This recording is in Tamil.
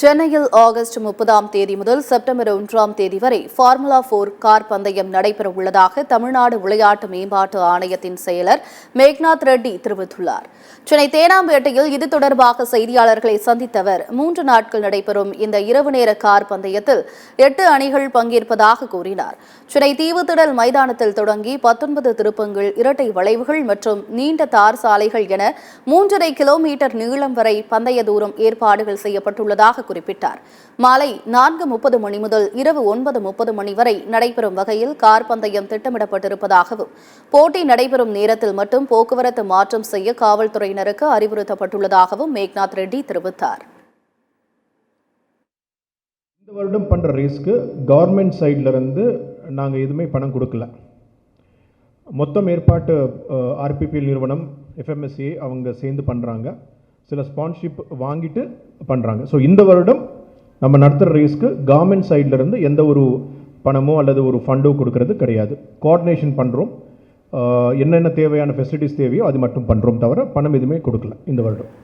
சென்னையில் ஆகஸ்ட் 30ஆம் தேதி முதல் செப்டம்பர் 1ஆம் தேதி வரை ஃபார்முலா 4 கார் பந்தயம் நடைபெற உள்ளதாக தமிழ்நாடு விளையாட்டு மேம்பாட்டு ஆணையத்தின் செயலர் மேக்நாத் ரெட்டி தெரிவித்துள்ளார். சென்னை தேனாம்பேட்டையில் இது தொடர்பாக செய்தியாளர்களை சந்தித்த அவர் 3 நாட்கள் நடைபெறும் இந்த இரவு நேர கார் பந்தயத்தில் 8 அணிகள் பங்கேற்பதாக கூறினார். சென்னை தீவுத்திடல் மைதானத்தில் தொடங்கி 19 திருப்பங்கள், இரட்டை வளைவுகள் மற்றும் நீண்ட தார் சாலைகள் என 3.5 கிலோமீட்டர் நீளம் வரை பந்தய தூரம் ஏற்பாடுகள் செய்யப்பட்டுள்ளதாக குறிப்பிட்டார். மாலை 4:30 மணி முதல் இரவு 9:30 மணி வரை நடைபெறும் வகையில் கார் பந்தயம் திட்டமிடப்பட்டிருப்பதாகவும், போட்டி நடைபெறும் நேரத்தில் மட்டும் போக்குவரத்து மாற்றம் செய்ய காவல்துறையினருக்கு அறிவுறுத்தப்பட்டுள்ளதாகவும் மேக்நாத் ரெட்டி தெரிவித்தார். இந்த வருடம் பண்ற ரேஸ்க்கு கவர்மெண்ட் சைட்ல இருந்து நாங்கள் எதுவுமே பணம் கொடுக்கல. மொத்தம் ஏற்பாட்டு ஆர்பிபிஎல் நிறுவனம், எஃப்எம்எஸ்ஏ அவங்க சேர்ந்து பண்ணுறாங்க. சில ஸ்பான்சர்ஷிப் வாங்கிட்டு பண்ணுறாங்க. ஸோ இந்த வருடம் நம்ம நடத்துகிற ரேஸ்க்கு கவர்மெண்ட் சைட்லேருந்து எந்த ஒரு பணமோ அல்லது ஒரு ஃபண்டோ கொடுக்கறது கிடையாது. கோஆர்டினேஷன் பண்ணுறோம். என்னென்ன தேவையான ஃபெசிலிட்டிஸ் தேவையோ அது மட்டும் பண்ணுறோம், தவிர பணம் எதுவுமே கொடுக்கல இந்த வருடம்.